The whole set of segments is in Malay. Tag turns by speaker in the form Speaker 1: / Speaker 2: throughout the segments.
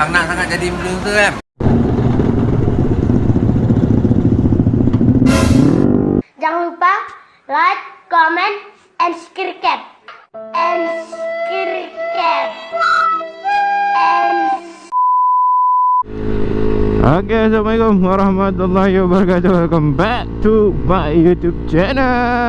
Speaker 1: Hang nak sangat jadi influencer kan?
Speaker 2: Jangan lupa like, comment, and subscribe.
Speaker 3: Okay, Assalamualaikum warahmatullahi wabarakatuh. Welcome back to my YouTube channel.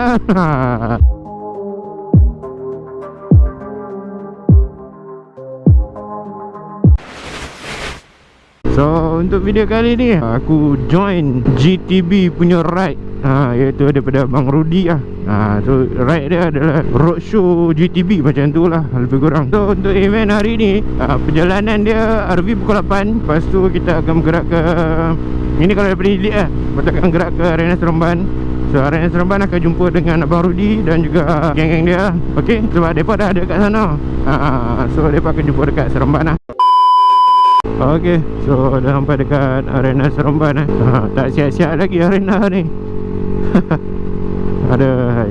Speaker 3: So, untuk video kali ni aku join GTB punya ride, iaitu daripada Bang Rudy lah. So ride dia adalah roadshow GTB macam tu lah, lebih kurang. So untuk event hari ni, perjalanan dia RV pukul 8. Lepas tu kita akan bergerak ke, ini kalau daripada Hilik lah, kita akan gerak ke Arena Seremban. So Arena Seremban akan jumpa dengan Abang Rudy dan juga geng-geng dia. Okay, sebab mereka dah ada kat sana. So mereka akan jumpa dekat Seremban lah. Okay, so dah sampai dekat Arena Seremban lah. Tak siap-siap lagi arena ni. Ada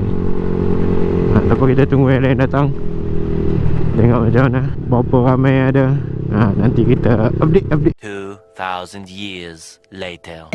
Speaker 3: tapi kita tunggu yang lain datang, tengok macam mana, berapa ramai ada. Nanti kita update
Speaker 4: 2000 years later.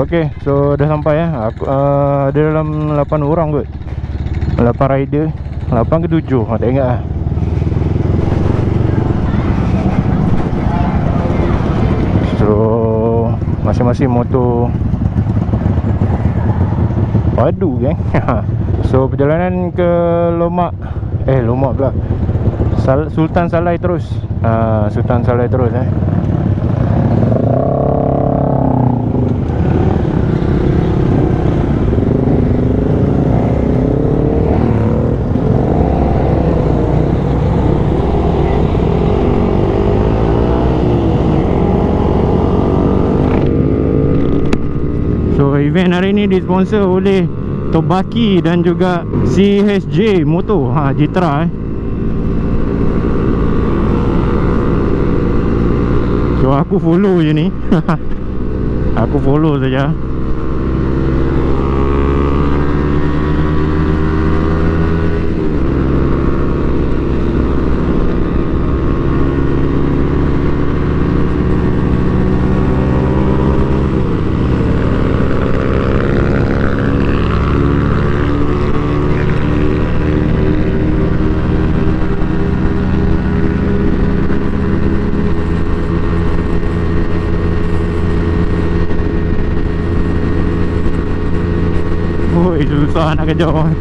Speaker 3: Okay, so dah sampai ya. Aku ada dalam 8 orang kot, 8 rider, 8 ke 7, tak ingat lah. So masing-masing motor padu kan. So perjalanan ke Lomak pula, Sultan Salai terus. Sultan Salai terus Event hari ni disponsor oleh Tobaki dan juga CHJ Motor, Jitra So aku follow je ni. Aku follow saja. Susah nak kejar orang.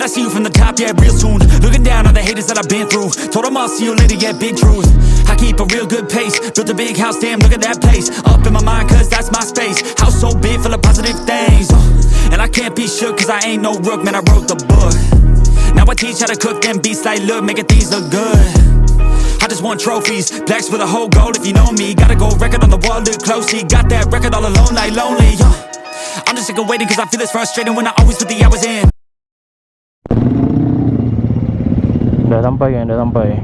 Speaker 1: I see you from the top, yeah, real soon. Looking down on the haters that I've been through. Told them I'll see you later, yeah, big truth. I keep a real good pace. Built a big house, damn, look at that place. Up in my mind, cause that's my space. House so big, full of positive things. And I can't be shook, cause I ain't no rook, man, I wrote the book. Now I teach how to cook them beats like, look, making things look good. I just want trophies, blacks with a whole gold if you know me. Gotta go record on the wall, look closely. Got that record all alone like lonely. I'm just sick of waiting cause I feel it's frustrating when I always put the hours in.
Speaker 3: Dah sampai kan, dah sampai.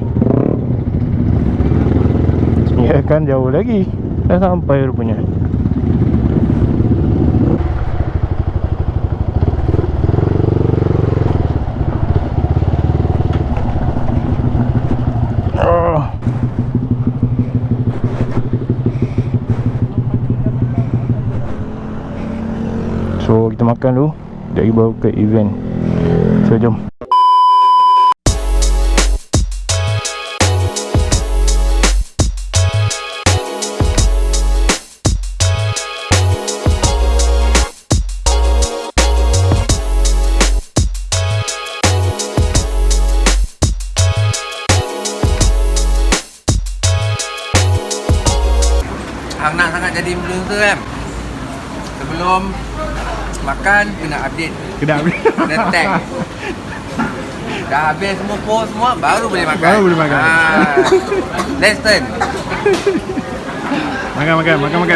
Speaker 3: Ya kan jauh lagi. Dah sampai rupanya. So kita makan dulu, dari baru ke event. So jom.
Speaker 5: Hang nak sangat jadi influencer kan? Sebelum makan kena update.
Speaker 3: Kena update.
Speaker 5: Kena tag. Dah habis semua post semua baru boleh makan.
Speaker 3: Baru boleh makan.
Speaker 5: Let's turn.
Speaker 3: Makan. Jom.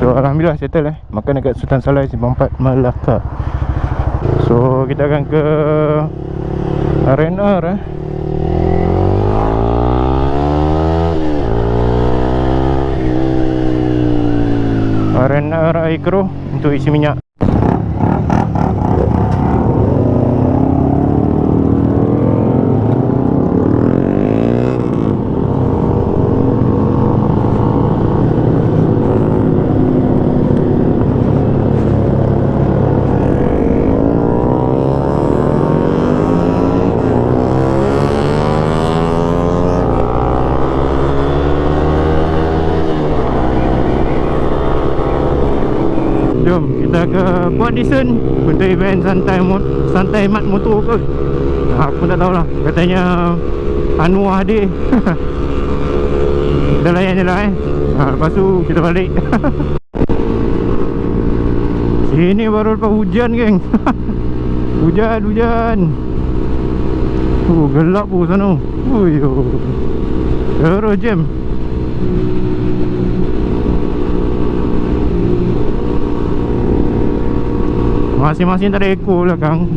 Speaker 3: So alhamdulillah settle makan dekat Sultan Salai Simpang 4 Melaka. So kita akan ke R&R R&R Aikro untuk isi minyak. Jom kita ke Port Dickson untuk event santai mat motor ke. Aku tak tahulah. Katanya Anwar hadir. Kita layan je lah lepas tu kita balik. Sini baru lepas hujan geng. Hujan. Gelap pun sana. Terus jam. Masing-masing tak ada ekor belakang.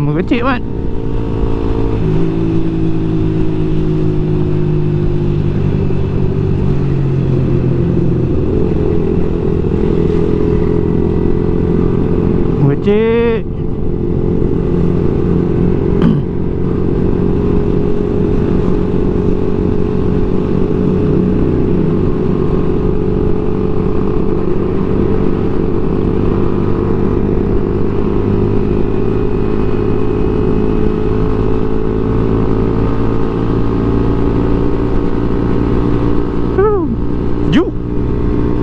Speaker 3: Mengecik mat. Mengecik.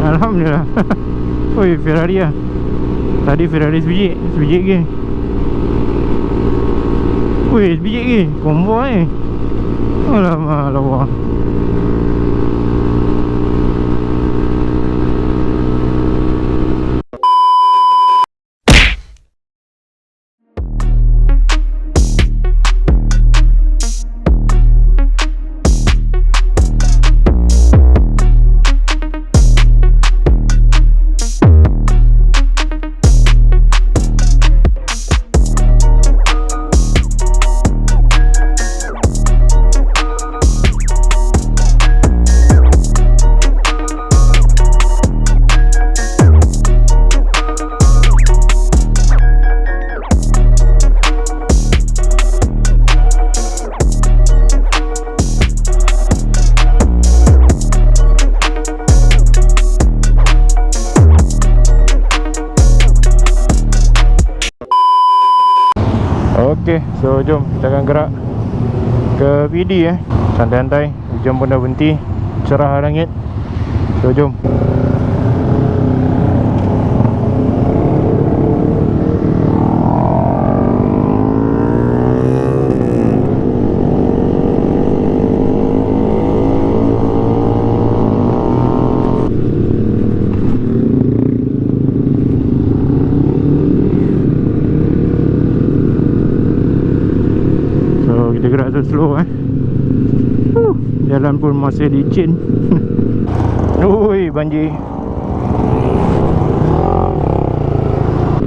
Speaker 3: Alhamdulillah. Oi, Ferrari lah. Tadi Ferrari sebiji lagi. Oi, sebiji lagi. Konvoi. Alamak, lawa. Okay, so jom kita akan gerak ke PD santai-santai. Hujan pun dah berhenti, cerah langit. So jom. Kita gerak slow jalan pun masih licin. Ui, banjir.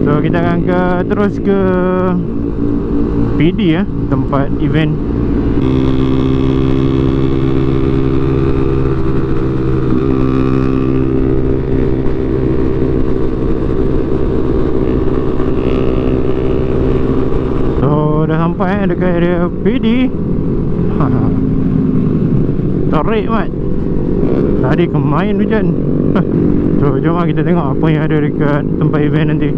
Speaker 3: So kita akan terus ke PD tempat event. So dah sampai dekat area PD. Tarik mat. Tadi kemain hujan. So jom kita tengok apa yang ada dekat tempat event nanti.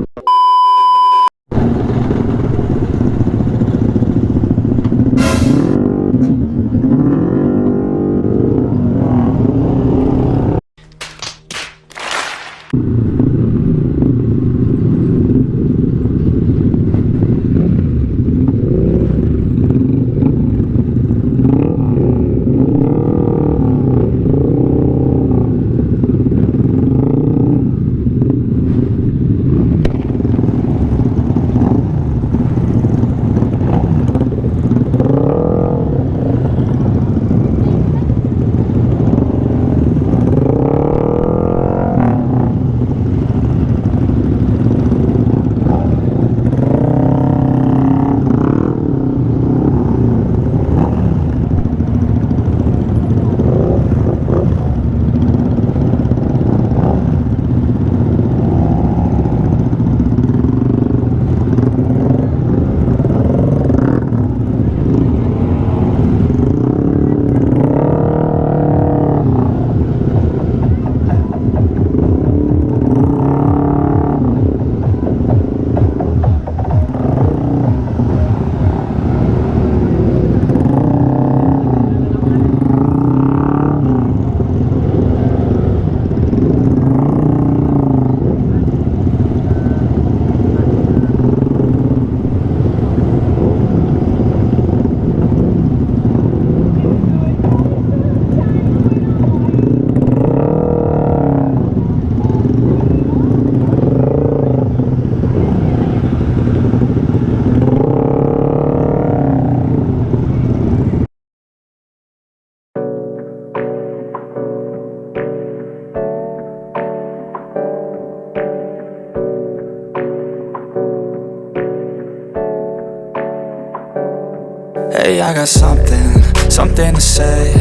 Speaker 6: Hey, I got something to say.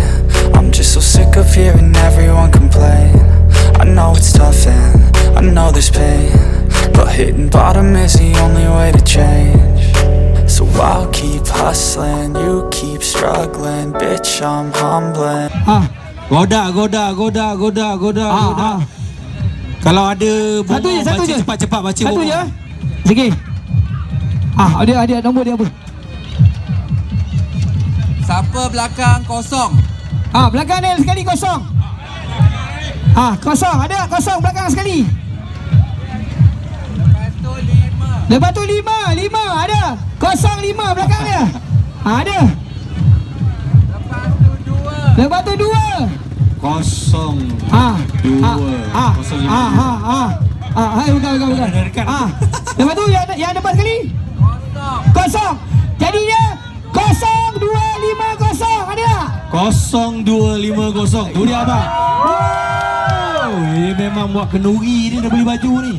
Speaker 6: I'm just so sick of hearing everyone complain. I know it's tough and I know there's pain, but hitting bottom is the only way to change. So I'll keep hustling, you keep struggling. Bitch, I'm humbling.
Speaker 7: Goda. Kalau ada
Speaker 8: satu je.
Speaker 7: Cepat baca.
Speaker 8: Satu je. Sikit. Ada nombor dia apa?
Speaker 5: Siapa belakang kosong?
Speaker 8: Belakang dia sekali kosong. Kosong. Ada kosong belakang sekali. Lepas tu 5 ada. Kosong 5 belakang dia. Ada. Lepas tu 2.
Speaker 7: Kosong.
Speaker 8: Bukan. Lepas tu yang depan sekali. Kosong. Jadinya 0250 ada tak?
Speaker 7: 0250. Tu dia abang. Ini memang buat kenduri ni dah beli baju ni.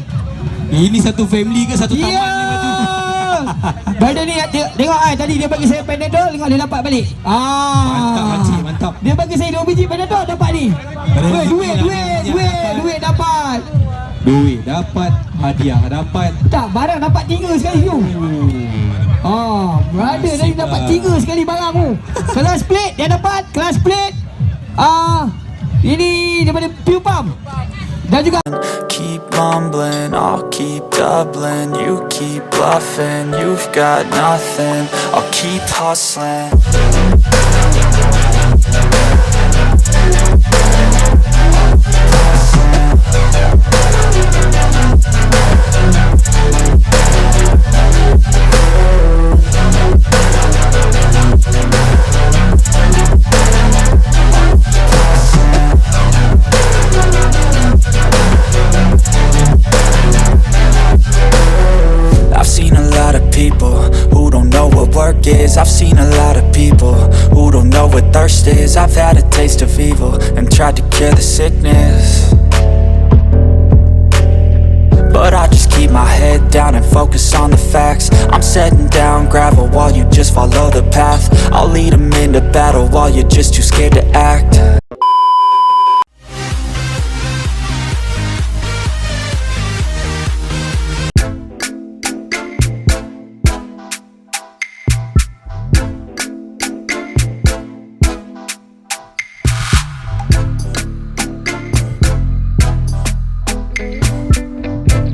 Speaker 7: Ini satu family ke satu taman ni baju?
Speaker 8: Badan ni tengok tadi dia bagi saya Panadol, tengok dia dapat balik.
Speaker 7: Mantap makcik, mantap.
Speaker 8: Dia bagi saya 2 biji Panadol dapat ni. Duit dapat.
Speaker 7: Duit dapat, hadiah dapat.
Speaker 8: Tak, barang dapat 3 sekali tu. Brother tadi dapat 3 sekali barang tu. Kelas plate dia dapat, kelas plate. Ini daripada Pupam. Dan juga
Speaker 6: Keep mumbling, I'll keep doubling. You keep bluffing, you've got nothing. I'll keep hustling. I've seen a lot of people who don't know what thirst is. I've had a taste of evil and tried to cure the sickness, but I just keep my head down and focus on the facts. I'm setting down gravel while you just follow the path. I'll lead them into battle while you're just too scared to act.